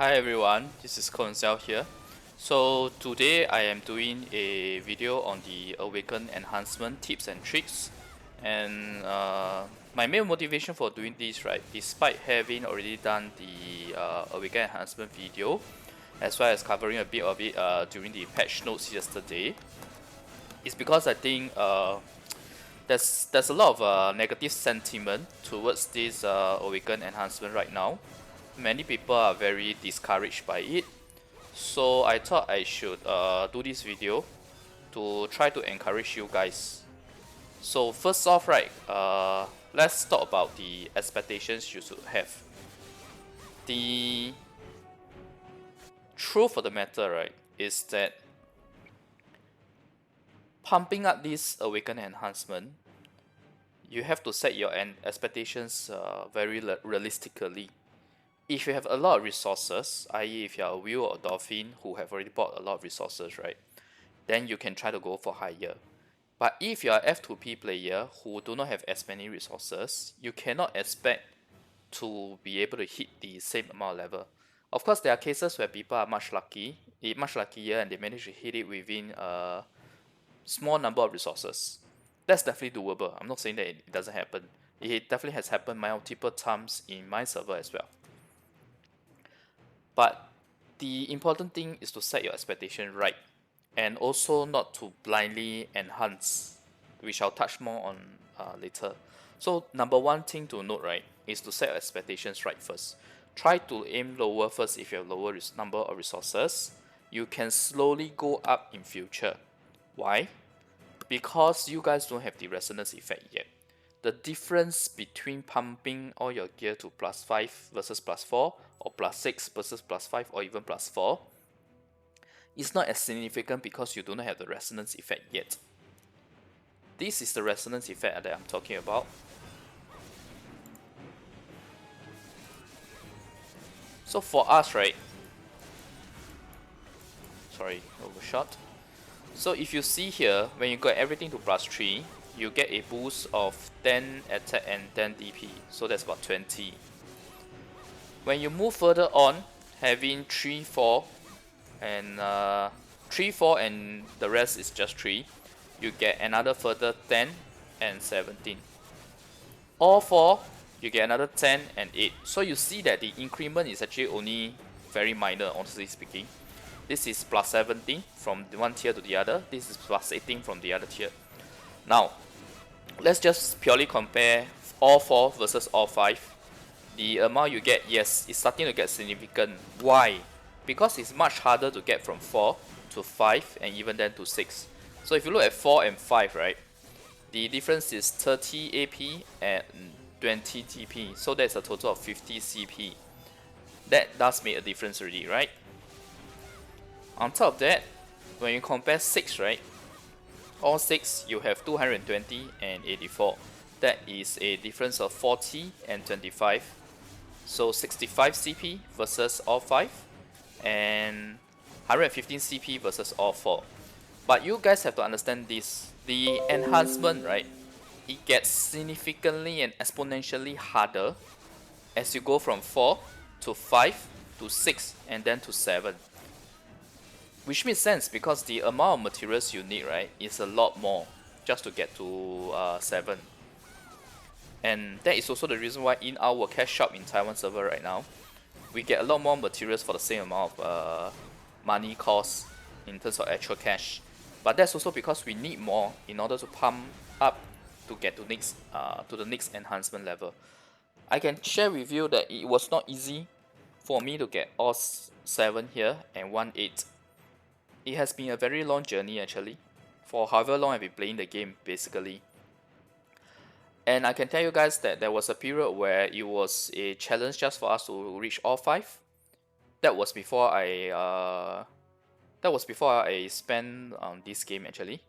Hi everyone, this is Koinzell here. So today I am doing a video on the Awakened Enhancement tips and tricks. And my main motivation for doing this, right, despite having already done the Awakened Enhancement video, as well as covering a bit of it during the patch notes yesterday, is because I think there's a lot of negative sentiment towards this Awakened Enhancement right now. Many people are very discouraged by it, so I thought I should do this video to try to encourage you guys. So first off, right, let's talk about the expectations you should have. The truth of the matter, right, is that pumping up this Awaken Enhancement, you have to set your expectations very realistically. If you have a lot of resources, i.e. if you are a whale or dolphin who have already bought a lot of resources, right, then you can try to go for higher. But if you are F2P player who do not have as many resources, you cannot expect to be able to hit the same amount of level. Of course, there are cases where people are much luckier, and they manage to hit it within a small number of resources. That's definitely doable. I'm not saying that it doesn't happen. It definitely has happened multiple times in my server as well. But the important thing is to set your expectation right, and also not to blindly enhance, which I'll touch more on later. So number one thing to note, right, is to set your expectations right first. Try to aim lower first if you have lower number of resources. You can slowly go up in future. Why? Because you guys don't have the resonance effect yet. The difference between pumping all your gear to +5 versus +4, or +6 versus +5, or even +4 is not as significant because you don't have the resonance effect yet. This is the resonance effect that I'm talking about. So for us, right, sorry, overshot. So if you see here, when you got everything to +3, you get a boost of 10 attack and 10 DP, so that's about 20. When you move further on, having 3, 4, and 3, 4, and the rest is just 3, you get another further 10 and 17. All 4, you get another 10 and 8. So you see that the increment is actually only very minor, honestly speaking. This is +17 from one tier to the other. This is +18 from the other tier. Now, let's just purely compare all 4 versus all 5. The amount you get, yes, it's starting to get significant. Why? Because it's much harder to get from 4 to 5 and even then to 6. So if you look at 4 and 5, right, the difference is 30 AP and 20 TP. So that's a total of 50 CP. That does make a difference already, right? On top of that, when you compare 6, right, all 6 you have 220 and 84. That is a difference of 40 and 25. So 65 CP versus all 5, and 115 CP versus all 4. But you guys have to understand this. The enhancement, right, it gets significantly and exponentially harder as you go from 4 to 5 to 6 and then to 7. Which makes sense because the amount of materials you need, right, is a lot more just to get to 7. And that is also the reason why in our cash shop in Taiwan server right now, we get a lot more materials for the same amount of money cost in terms of actual cash. But that's also because we need more in order to pump up to get to the next enhancement level. I can share with you that it was not easy for me to get all 7 here and 1 8. It has been a very long journey actually, for however long I've been playing the game basically. And I can tell you guys that there was a period where it was a challenge just for us to reach all 5. That was before I spent on this game actually.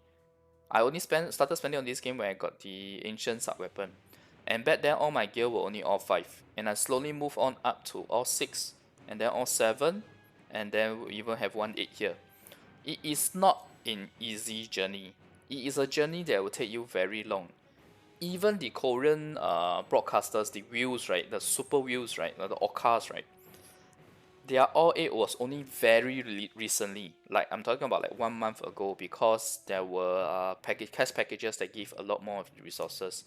I only started spending on this game when I got the ancient sub weapon. And back then all my gear were only all 5. And I slowly moved on up to all 6, and then all 7, and then we even have 1 8 here. It is not an easy journey. It is a journey that will take you very long. Even the Korean broadcasters, the wheels, right, the super wheels, right, the orcas, right, their all 8 was only very recently, like I'm talking about like 1 month ago, because there were cash packages that give a lot more of the resources,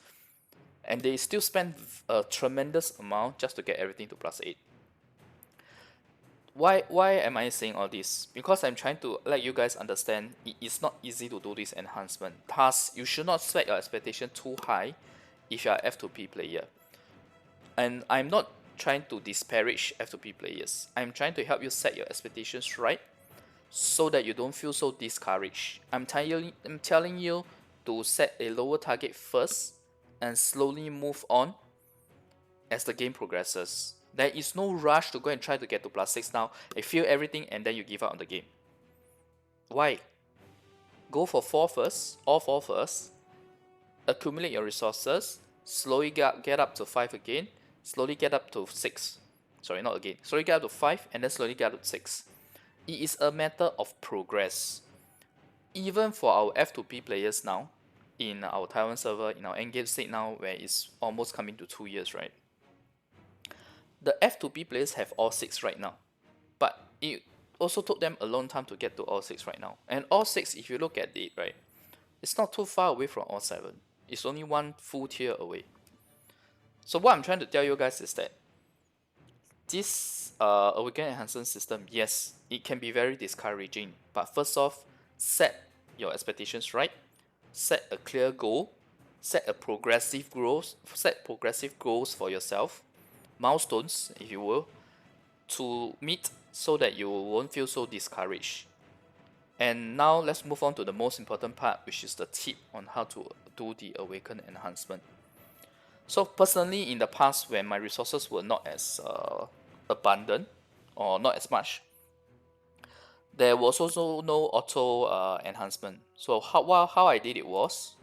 and they still spend a tremendous amount just to get everything to +8. Why am I saying all this? Because I'm trying to let you guys understand it is not easy to do this enhancement. Thus, you should not set your expectation too high if you are F2P player. And I'm not trying to disparage F2P players. I'm trying to help you set your expectations right so that you don't feel so discouraged. I'm telling you to set a lower target first and slowly move on as the game progresses. There is no rush to go and try to get to +6 now. You feel everything and then you give up on the game. Why? Go for 4 first, all 4 first, accumulate your resources, slowly get up to 5 again, slowly get up to 6. Sorry, not again. Slowly get up to 5 and then slowly get up to 6. It is a matter of progress. Even for our F2P players now, in our Taiwan server, in our engage state now, where it's almost coming to 2 years, right? The F2P players have all 6 right now, but it also took them a long time to get to all 6 right now. And all 6, if you look at it, right, it's not too far away from all 7. It's only one full tier away. So what I'm trying to tell you guys is that this Awakened Enhancement system, yes, it can be very discouraging, but first off, set your expectations right, set a clear goal, set progressive goals for yourself, milestones, if you will, to meet so that you won't feel so discouraged. And now let's move on to the most important part, which is the tip on how to do the Awakened Enhancement. So personally, in the past, when my resources were not as abundant or not as much, there was also no auto enhancement. So how I did it was,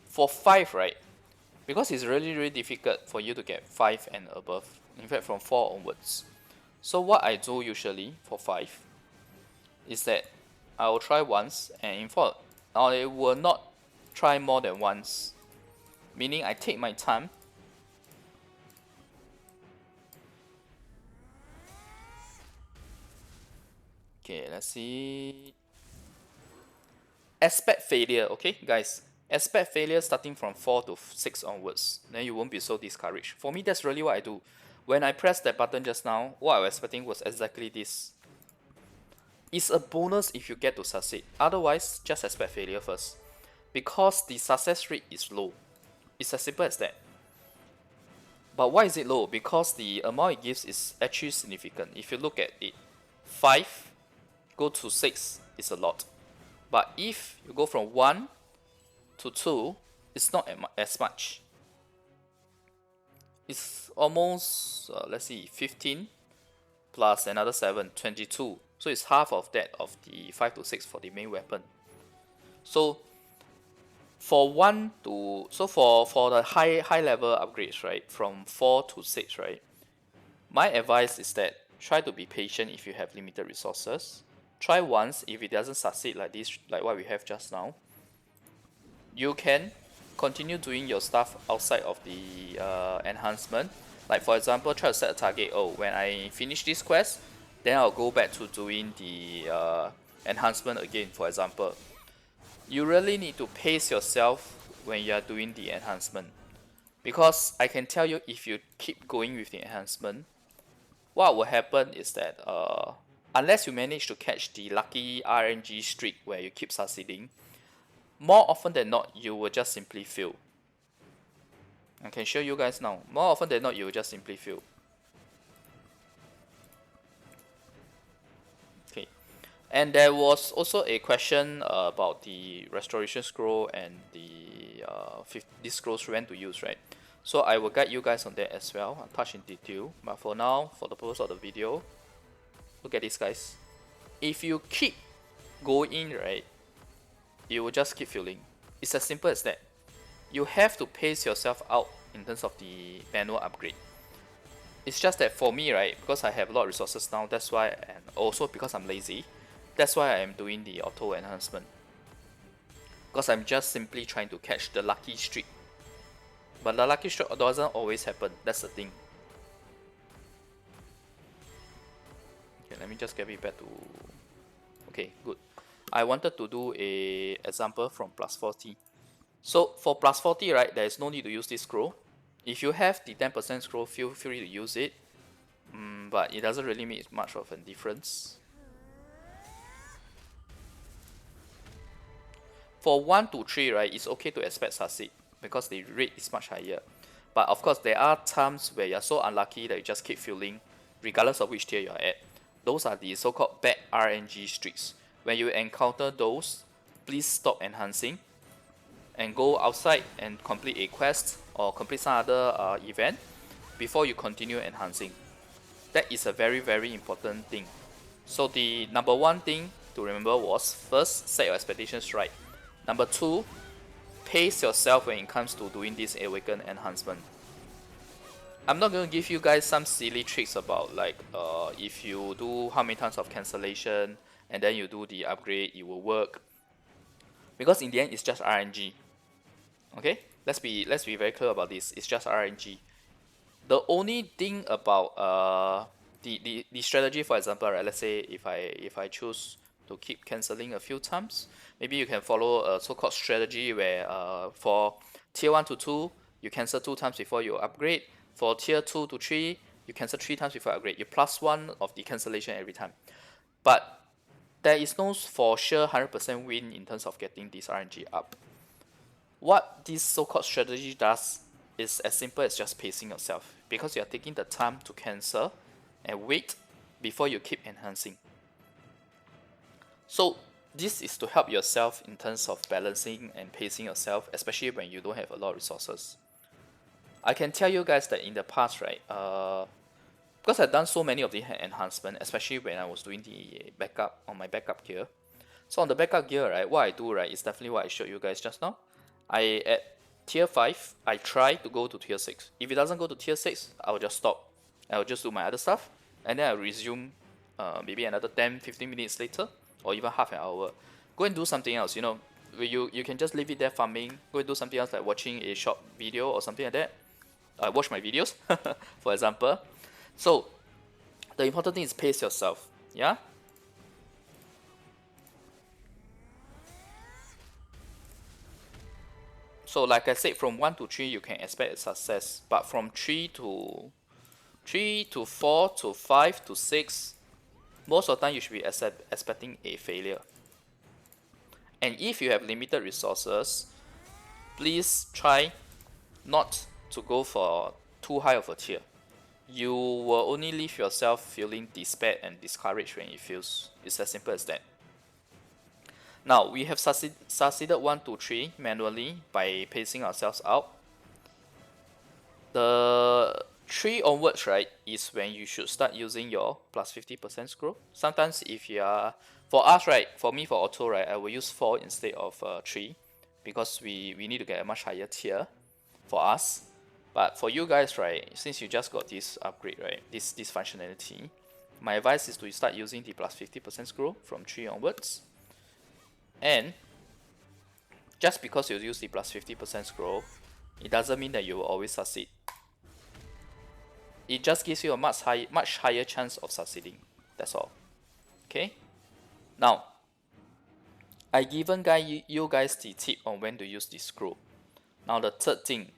for 5, right? Because it's really difficult for you to get 5 and above. In fact, from 4 onwards. So what I do usually for 5 is that I will try once, and in fact, I will not try more than once. Meaning I take my time. Okay, let's see. Expect failure, okay, guys. Expect failure starting from 4 to 6 onwards. Then you won't be so discouraged. For me, that's really what I do. When I pressed that button just now, what I was expecting was exactly this. It's a bonus if you get to succeed. Otherwise, just expect failure first. Because the success rate is low. It's as simple as that. But why is it low? Because the amount it gives is actually significant. If you look at it, 5 go to 6 is a lot. But if you go from 1 to 2, it's not as much. It's almost, let's see, 15 plus another 7, 22. So it's half of that of the 5 to 6 for the main weapon. So for the high level upgrades, right, from 4 to 6, right, my advice is that try to be patient if you have limited resources. Try once. If it doesn't succeed like this, like what we have just now, you can continue doing your stuff outside of the enhancement. Like for example, try to set a target. Oh, when I finish this quest, then I'll go back to doing the enhancement again, for example. You really need to pace yourself when you are doing the enhancement, because I can tell you, if you keep going with the enhancement, what will happen is that unless you manage to catch the lucky RNG streak where you keep succeeding, more often than not, you will just simply fail. I can show you guys now. More often than not, you will just simply fail. Okay. And there was also a question about the restoration scroll and the these scrolls when to use, right? So I will guide you guys on that as well. I'll touch in detail. But for now, for the purpose of the video, look at this, guys. If you keep going, right, you will just keep filling. It's as simple as that. You have to pace yourself out in terms of the manual upgrade. It's just that for me, right, because I have a lot of resources now, that's why, and also because I'm lazy, that's why I am doing the auto enhancement. Because I'm just simply trying to catch the lucky streak. but the lucky stroke doesn't always happen. That's the thing. Okay, let me just get it back to... Okay, good. I wanted to do a example from plus 40. So for plus 40, right, there is no need to use this scroll. If you have the 10% scroll, feel free to use it. But it doesn't really make much of a difference. For 1 to 3, right, it's okay to expect succeed because the rate is much higher. But of course, there are times where you're so unlucky that you just keep failing, regardless of which tier you're at. Those are the so-called bad RNG streaks. When you encounter those, please stop enhancing and go outside and complete a quest or complete some other event before you continue enhancing. That is a very, very important thing. So the number one thing to remember was, first, set your expectations right. Number 2, pace yourself when it comes to doing this Awakened Enhancement. I'm not going to give you guys some silly tricks about like if you do how many times of cancellation and then you do the upgrade, it will work. Because in the end, it's just RNG. Okay, let's be very clear about this. It's just RNG. The only thing about the strategy, for example, right? Let's say if I choose to keep cancelling a few times, maybe you can follow a so-called strategy where for tier 1 to 2, you cancel 2 times before you upgrade. For tier 2 to 3, you cancel 3 times before you upgrade. You plus 1 of the cancellation every time. But there is no for sure 100% win in terms of getting this RNG up. What this so-called strategy does is as simple as just pacing yourself, because you are taking the time to cancel and wait before you keep enhancing. So this is to help yourself in terms of balancing and pacing yourself, especially when you don't have a lot of resources. I can tell you guys that in the past, right, because I've done so many of the enhancement, especially when I was doing the backup on my backup gear. So on the backup gear, right, what I do, right, is definitely what I showed you guys just now. At tier 5, I try to go to tier 6. If it doesn't go to tier 6, I'll just stop. I'll just do my other stuff, and then I'll resume maybe another 10-15 minutes later, or even half an hour. Go and do something else, you know. You can just leave it there farming. Go and do something else like watching a short video or something like that. Watch my videos, for example. So the important thing is pace yourself, yeah? So like I said, from 1 to 3 you can expect success, but from 3 to 4 to 5 to 6, most of the time you should be expecting a failure. And if you have limited resources, please try not to go for too high of a tier. You will only leave yourself feeling despair and discouraged when it fails. It's as simple as that. Now, we have succeeded 1 to 3 manually by pacing ourselves out. The 3 onwards, right, is when you should start using your plus 50% scroll. Sometimes if you are, for us, right, for me, for auto, right, I will use 4 instead of 3 because we need to get a much higher tier for us. But for you guys, right, since you just got this upgrade, right, this functionality, my advice is to start using the plus 50% scroll from 3 onwards. And just because you use the plus 50% scroll, it doesn't mean that you will always succeed. It just gives you a much higher chance of succeeding. That's all. Okay. Now, I given you guys the tip on when to use this scroll. Now the third thing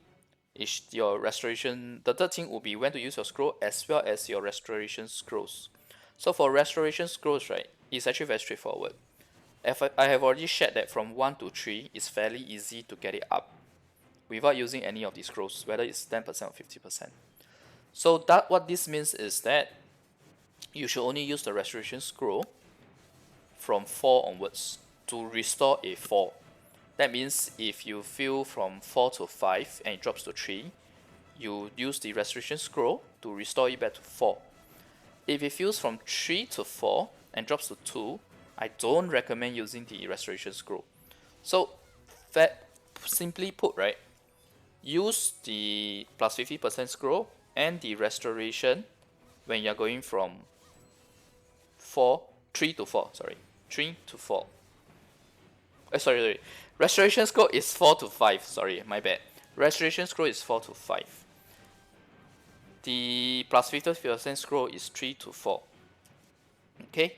is your restoration. The third thing will be when to use your scroll as well as your restoration scrolls. So for restoration scrolls, right, it's actually very straightforward. I have already shared that from 1 to 3, it's fairly easy to get it up without using any of these scrolls, whether it's 10% or 50%. So what this means is that you should only use the restoration scroll from 4 onwards to restore a 4. That means if you fail from 4 to 5 and it drops to 3, you use the restoration scroll to restore it back to 4. If it fails from 3 to 4 and drops to 2, I don't recommend using the restoration scroll. So that simply put, right, use the plus 50% scroll and the restoration when you're going from 3 to 4. Sorry. Restoration scroll is 4 to 5. Sorry, my bad. Restoration scroll is 4 to 5. The plus 50% scroll is 3 to 4. Okay.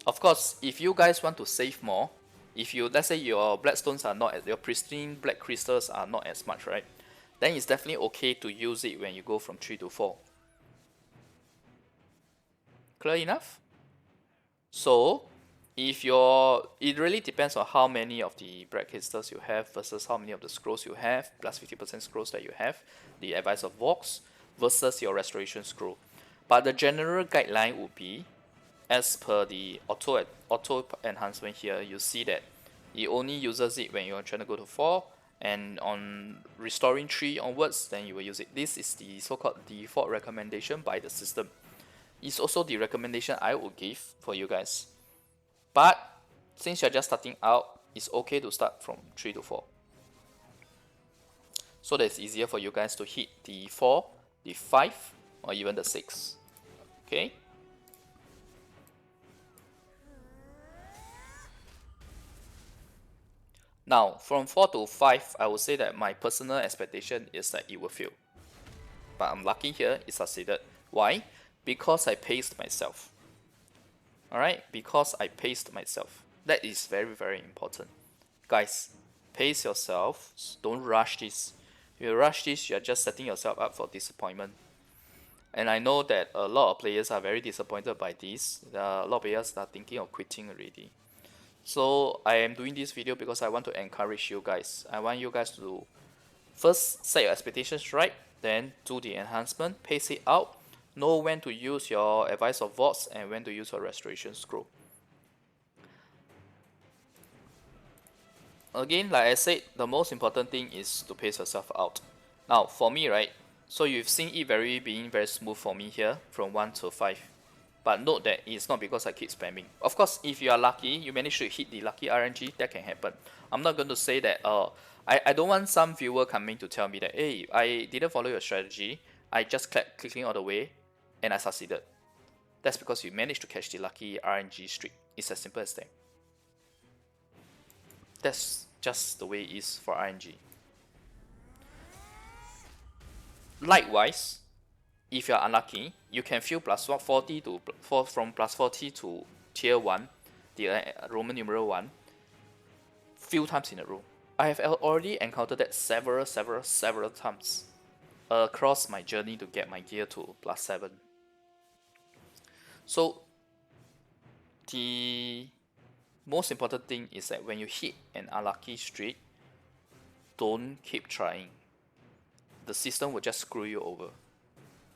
Of course, if you guys want to save more, if you, let's say your blackstones are not, your pristine black crystals are not as much, right? Then it's definitely okay to use it when you go from 3 to 4. Clear enough? So, if you're, it really depends on how many of the black crystals you have versus how many of the scrolls you have, plus 50% scrolls that you have, the advice of Vox versus your restoration scroll. But the general guideline would be, as per the auto enhancement here, you see that it only uses it when you're trying to go to 4, and on restoring 3 onwards, then you will use it. This is the so-called default recommendation by the system. It's also the recommendation I would give for you guys. But since you're just starting out, it's okay to start from 3 to 4. So that it's easier for you guys to hit the 4, the 5, or even the 6. Okay? Now, from 4 to 5, I would say that my personal expectation is that it will fail. But I'm lucky here, it succeeded. Why? Because I paced myself. Alright? Because I paced myself. That is very, very important. Guys, pace yourself. Don't rush this. If you rush this, you're just setting yourself up for disappointment. And I know that a lot of players are very disappointed by this. A lot of players are thinking of quitting already. So I am doing this video because I want to encourage you guys. I want you guys to first set your expectations right, then do the enhancement, pace it out, know when to use your advice of Vox and when to use your restoration scroll. Again, like I said, the most important thing is to pace yourself out. Now for me, right, so you've seen it being very smooth for me here from 1 to 5. But note that it's not because I keep spamming. Of course, if you are lucky, you manage to hit the lucky RNG, that can happen. I'm not going to say that, I don't want some viewer coming to tell me that, hey, I didn't follow your strategy, I just kept clicking all the way, and I succeeded. That's because you managed to catch the lucky RNG streak. It's as simple as that. That's just the way it is for RNG. Likewise, if you are unlucky, you can feel plus 40 to from plus 40 to tier 1, the Roman numeral 1, few times in a row. I have already encountered that several times across my journey to get my gear to plus 7. So the most important thing is that when you hit an unlucky streak, don't keep trying. The system will just screw you over.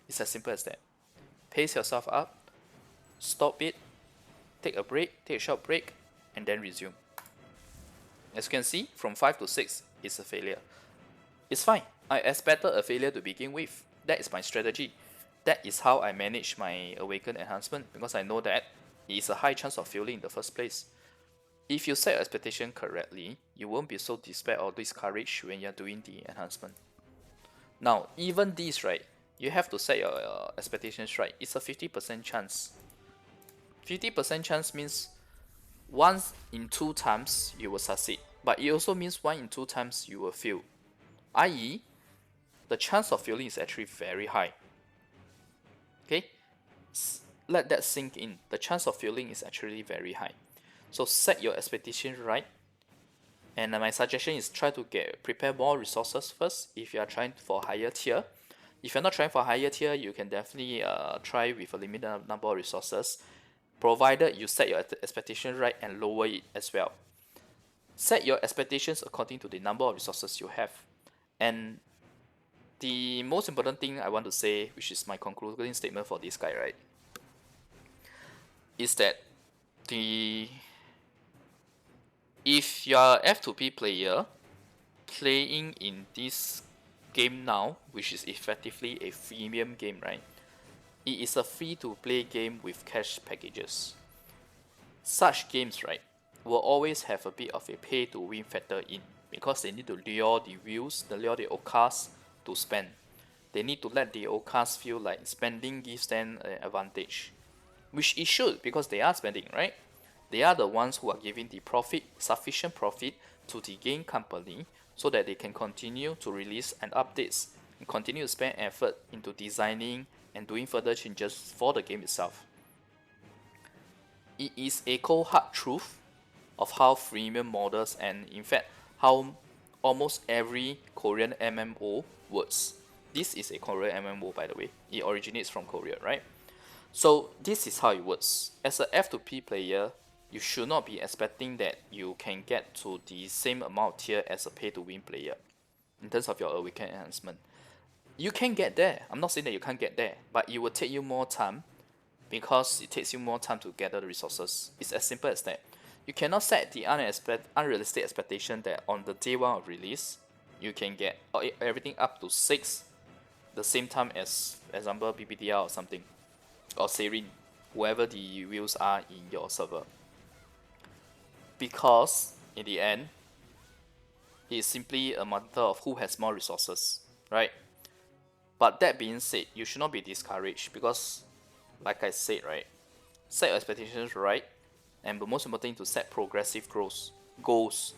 It's as simple as that. Pace yourself up, stop it, take a break, take a short break, and then resume. As you can see, from 5 to 6 is a failure. It's fine. I expected a failure to begin with. That is my strategy. That is how I manage my Awakened Enhancement, because I know that it is a high chance of failing in the first place. If you set your expectation correctly, you won't be so despair or discouraged when you're doing the enhancement. Now, even this, right, you have to set your expectations right. It's a 50% chance. 50% chance means once in 2 times you will succeed, but it also means 1 in 2 times you will fail. I.e., the chance of failing is actually very high. Okay, let that sink in. The chance of failing is actually very high. So set your expectation right. And my suggestion is try to prepare more resources first if you are trying for higher tier. If you're not trying for higher tier, you can definitely try with a limited number of resources, provided you set your expectation right and lower it as well. Set your expectations according to the number of resources you have. And the most important thing I want to say, which is my concluding statement for this guy, right, is that if you are F2P player playing in this game now, which is effectively a freemium game, right? It is a free-to-play game with cash packages. Such games, right, will always have a bit of a pay-to-win factor in, because they need to lure the views, lure the OCAS to spend. They need to let the OCAS feel like spending gives them an advantage, which it should, because they are spending, right? They are the ones who are giving the profit, sufficient profit, to the game company so that they can continue to release and updates and continue to spend effort into designing and doing further changes for the game itself. It is a cold hard truth of how freemium models and in fact how almost every Korean MMO works. This is a Korean MMO, by the way. It originates from Korea, right? So this is how it works. As a F2P player, you should not be expecting that you can get to the same amount of tier as a pay-to-win player in terms of your Awakened Enhancement. You can get there. I'm not saying that you can't get there, but it will take you more time because it takes you more time to gather the resources. It's as simple as that. You cannot set the unrealistic expectation that on the day one of release, you can get everything up to 6 the same time as, example, BBDR or something, or Serin, whoever the wheels are in your server. Because in the end, it's simply a matter of who has more resources, right? But that being said, you should not be discouraged because, like I said, right, set your expectations right, and the most important thing to set progressive goals.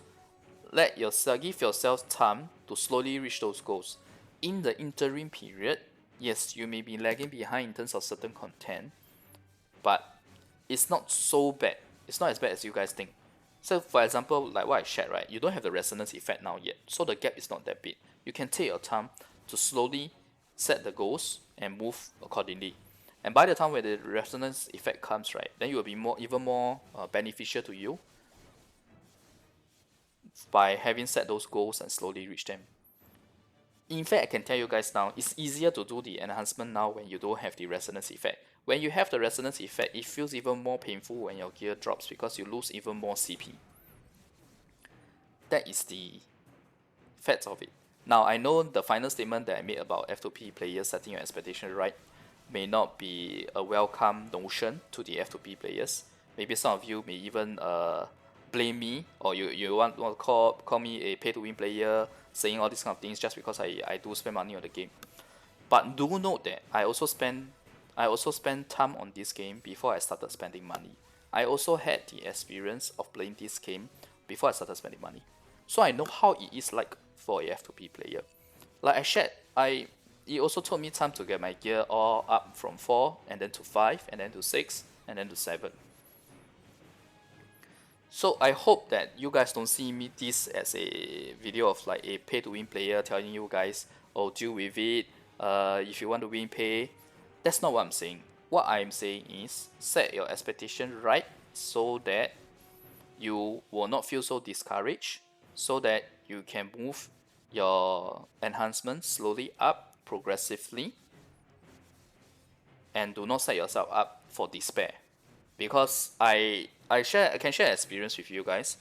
Give yourself time to slowly reach those goals. In the interim period, yes, you may be lagging behind in terms of certain content, but it's not so bad. It's not as bad as you guys think. So for example, like what I shared, right, you don't have the resonance effect now yet, so the gap is not that big. You can take your time to slowly set the goals and move accordingly. And by the time when the resonance effect comes, right, then it will be even more beneficial to you by having set those goals and slowly reach them. In fact, I can tell you guys now, it's easier to do the enhancement now when you don't have the resonance effect. When you have the resonance effect, it feels even more painful when your gear drops because you lose even more CP. That is the facts of it. Now, I know the final statement that I made about F2P players setting your expectation right may not be a welcome notion to the F2P players. Maybe some of you may even blame me, or you want to call me a pay-to-win player, saying all these kind of things just because I do spend money on the game. But do note that I also spend time on this game before I started spending money. I also had the experience of playing this game before I started spending money. So I know how it is like for a F2P player. Like I shared, it also took me time to get my gear all up from 4 and then to 5 and then to 6 and then to 7. So I hope that you guys don't see me this as a video of like a pay-to-win player telling you guys, oh, deal with it, if you want to win, pay. That's not what I'm saying. What I'm saying is set your expectation right so that you will not feel so discouraged, so that you can move your enhancements slowly up progressively, and do not set yourself up for despair. Because I can share experience with you guys.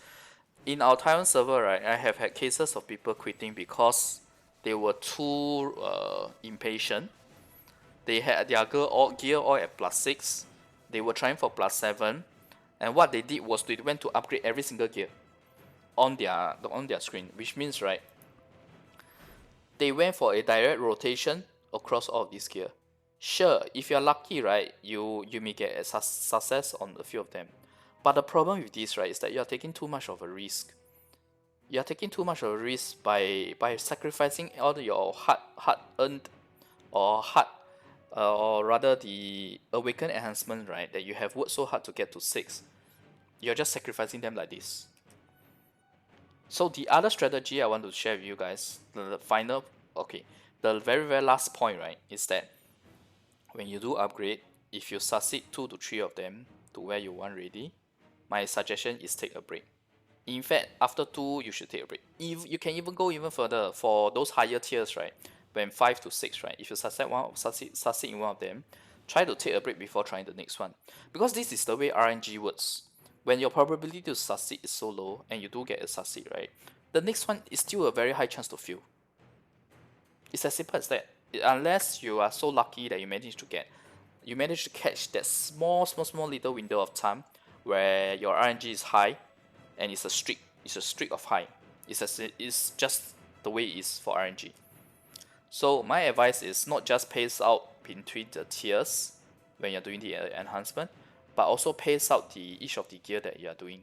In our Taiwan server, right, I have had cases of people quitting because they were too impatient. They had their gear all at +6. They were trying for +7, and what they did was they went to upgrade every single gear on their screen, which means, right, they went for a direct rotation across all of these gear. Sure, if you're lucky, right, you may get a success on a few of them. But the problem with this, right, is that you're taking too much of a risk. You're taking too much of a risk by sacrificing all your hard-earned or or rather the Awakened Enhancement, right, that you have worked so hard to get to 6. You're just sacrificing them like this. So the other strategy I want to share with you guys, the very, very last point, right, is that when you do upgrade, if you succeed 2 to 3 of them to where you want already, my suggestion is take a break. In fact, after 2, you should take a break. If you can even go even further for those higher tiers, right, when 5 to 6, right, if you succeed in one of them, try to take a break before trying the next one. Because this is the way RNG works. When your probability to succeed is so low and you do get a succeed, right, the next one is still a very high chance to fail. It's as simple as that. Unless you are so lucky that you manage to catch that small little window of time where your RNG is high, and it's a streak of high. It's just the way it is for RNG. So my advice is not just pace out between the tiers when you're doing the enhancement, but also pace out each of the gear that you are doing.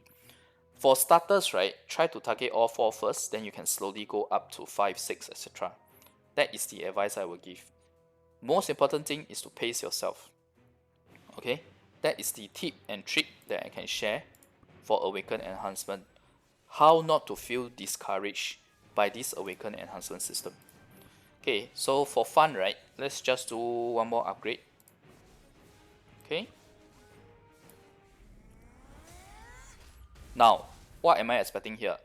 For starters, right, try to target all 4 first, then you can slowly go up to 5, 6, etc. That is the advice I will give. Most important thing is to pace yourself. Okay, that is the tip and trick that I can share for Awakened Enhancement. How not to feel discouraged by this Awakened Enhancement system. Okay, so for fun, right, let's just do one more upgrade. Okay. Now, what am I expecting here?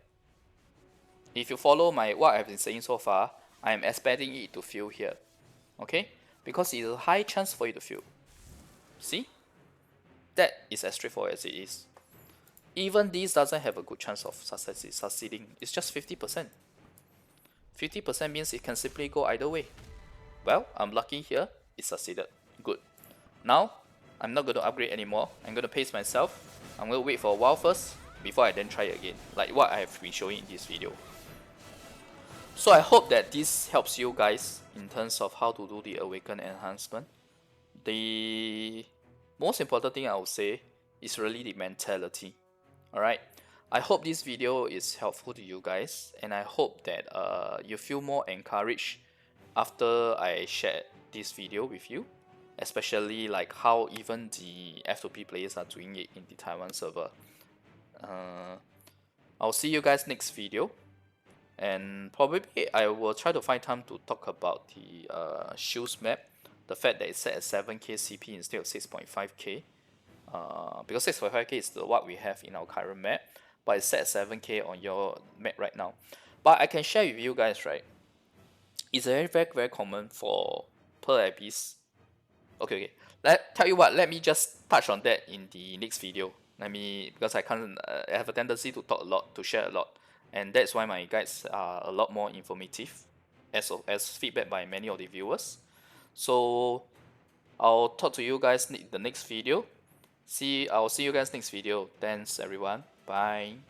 If you follow what I've been saying so far, I am expecting it to fail here. Okay? Because it's a high chance for it to fail. See? That is as straightforward as it is. Even this doesn't have a good chance of succeeding. It's just 50%. 50% means it can simply go either way. Well, I'm lucky here. It succeeded. Good. Now, I'm not going to upgrade anymore. I'm going to pace myself. I'm going to wait for a while first before I then try again. Like what I have been showing in this video. So I hope that this helps you guys in terms of how to do the Awaken Enhancement. The most important thing I would say is really the mentality. Alright, I hope this video is helpful to you guys, and I hope that you feel more encouraged after I shared this video with you, especially like how even the F2P players are doing it in the Taiwan server. I'll see you guys next video, and probably I will try to find time to talk about the Shields map, the fact that it's set at 7k CP instead of 6.5k. Because 6.5k is what we have in our current map, but it's set at 7k on your map right now. But I can share with you guys, right? It's very common for per abyss. Okay. Tell you what, let me just touch on that in the next video. Because I can't, I have a tendency to talk a lot, to share a lot, and that's why my guides are a lot more informative, as feedback by many of the viewers. So I'll talk to you guys in the next video. I'll see you guys next video. Thanks everyone. Bye.